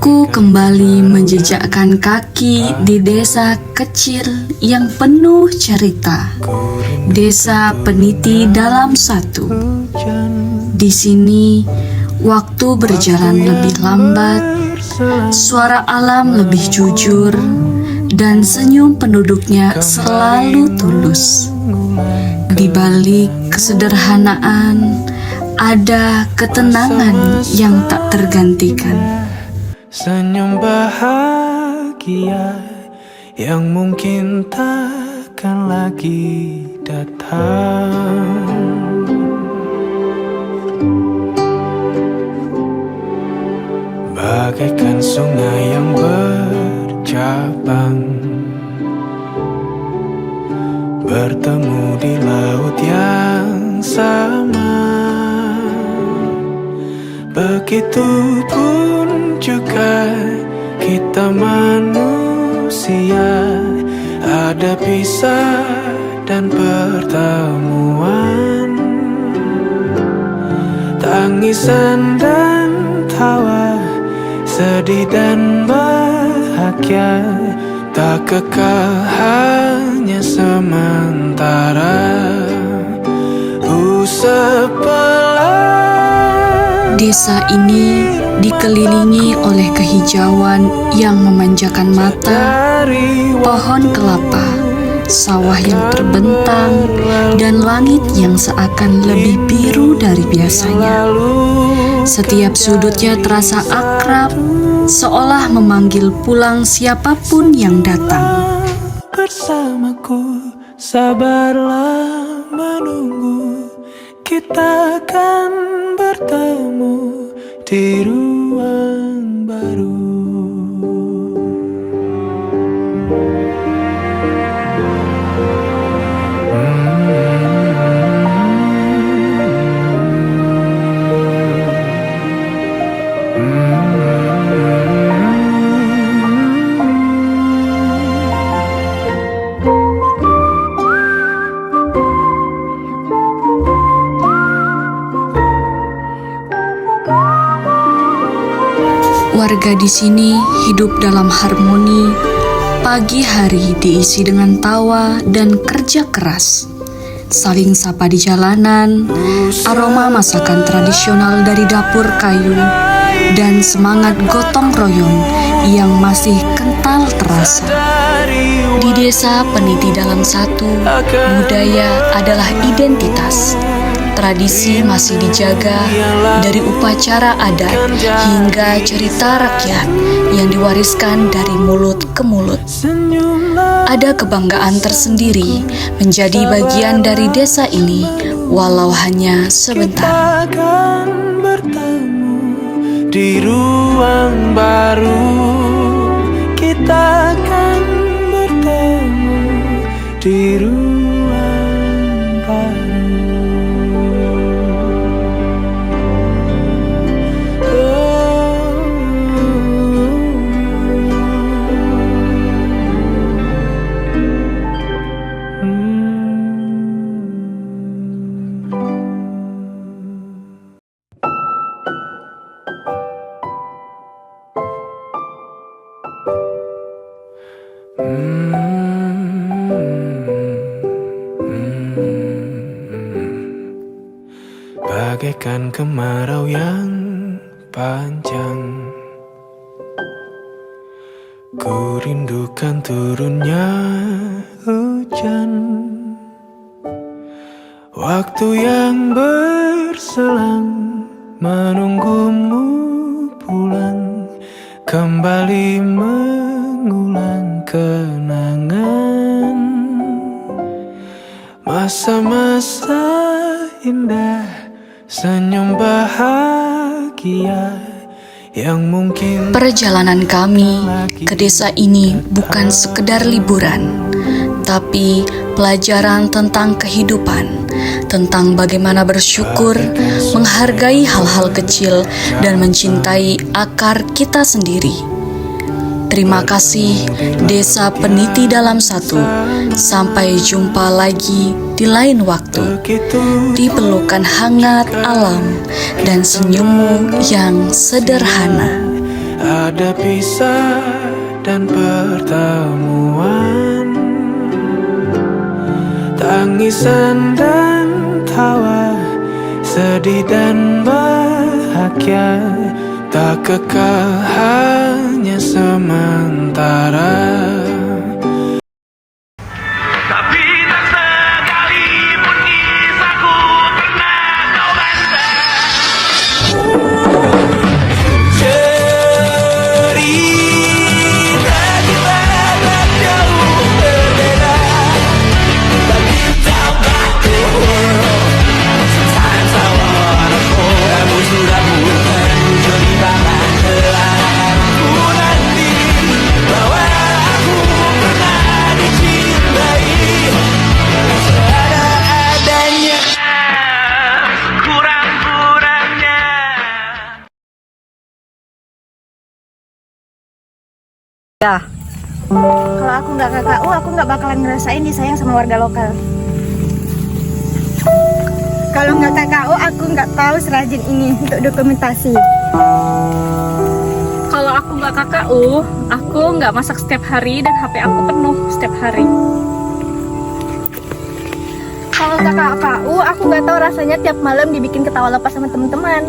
Aku kembali menjejakkan kaki di desa kecil yang penuh cerita. Desa peniti dalam satu. Di sini, waktu berjalan lebih lambat, suara alam lebih jujur, dan senyum penduduknya selalu tulus. Di balik kesederhanaan, ada ketenangan yang tak tergantikan. Senyum bahagia yang mungkin takkan lagi datang. Bagaikan sungai yang bercabang, bertemu di laut yang sama. Begitupun juga kita manusia, ada pisah dan pertemuan, tangisan dan tawa, sedih dan bahagia, tak kekal, hanya sementara. Desa ini dikelilingi oleh kehijauan yang memanjakan mata, pohon kelapa, sawah yang terbentang, dan langit yang seakan lebih biru dari biasanya. Setiap sudutnya terasa akrab, seolah memanggil pulang siapapun yang datang. Bersamaku, sabarlah menunggu, kita akan bertemu di ruang baru. Warga di sini hidup dalam harmoni. Pagi hari diisi dengan tawa dan kerja keras. Saling sapa di jalanan, aroma masakan tradisional dari dapur kayu, dan semangat gotong royong yang masih kental terasa. Di desa peniti dalam satu, budaya adalah identitas. Tradisi masih dijaga, dari upacara adat hingga cerita rakyat yang diwariskan dari mulut ke mulut. Ada kebanggaan tersendiri menjadi bagian dari desa ini, walau hanya sebentar. Kita akan bertemu di ruang baru. Kita akan bertemu di ruang baru. Bagaikan kemarau yang panjang, ku rindukan turunnya hujan, waktu yang berselang, menunggumu pulang, kembali mengulang kenangan, masa-masa indah, senyum bahagia yang mungkin. Perjalanan kami ke desa ini bukan sekedar liburan, tapi pelajaran tentang kehidupan, tentang bagaimana bersyukur, menghargai hal-hal kecil, dan mencintai akar kita sendiri. Terima kasih Desa Peniti dalam satu. Sampai jumpa lagi di lain waktu, di pelukan hangat alam dan senyummu yang sederhana. ada pisah dan pertemuan, tangisan dan tawa, sedih dan bahagia, tak kekal hanya sementara. Tapi tak sekalipun kisahku pernah kau baca. Cerita kita tak jauh berbeda, but you don't got the world. Sometimes I wanna fall. Kamu sudah bukan menjadi bahan kelalaianku nanti, bahwa aku pernah dicintai seadanya, kurang-kurangnya. Ya, kalau aku nggak KKU, aku nggak bakalan ngerasain disayang sama warga lokal. Kalau nggak KKU, aku nggak tahu serajin ini untuk dokumentasi. Kalau aku nggak KKU, aku nggak masak setiap hari dan HP aku penuh setiap hari. Kalau nggak KKU, aku nggak tahu rasanya tiap malam dibikin ketawa lepas sama teman-teman.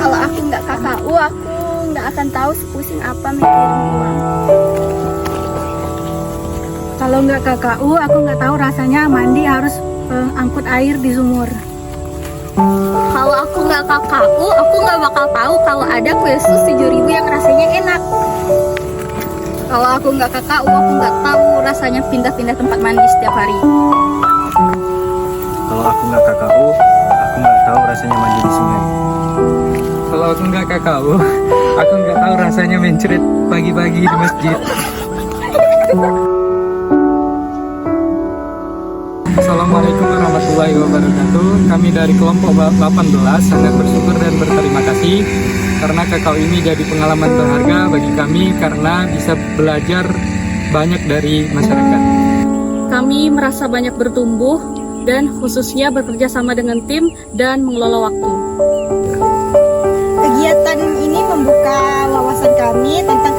Kalau aku nggak KKU, aku nggak akan tahu sepusing apa mikirin uang. Kalau nggak KKU, aku nggak tahu rasanya mandi harus angkut air di sumur. Kalau aku nggak KKU, aku nggak bakal tahu kalau ada kue sus 7.000 yang rasanya enak. Kalau aku nggak KKU, aku nggak tahu rasanya pindah-pindah tempat mandi setiap hari. Kalau aku nggak KKU, aku nggak tahu rasanya mandi di sungai. Kalau aku nggak KKU, aku nggak tahu rasanya mencret pagi-pagi di masjid. Assalamualaikum warahmatullahi wabarakatuh. Kami dari kelompok 18 sangat bersyukur dan berterima kasih karena KKU ini jadi pengalaman berharga bagi kami karena bisa belajar banyak dari masyarakat. Kami merasa banyak bertumbuh dan khususnya bekerja sama dengan tim dan mengelola waktu. Kegiatan ini membuka wawasan kami tentang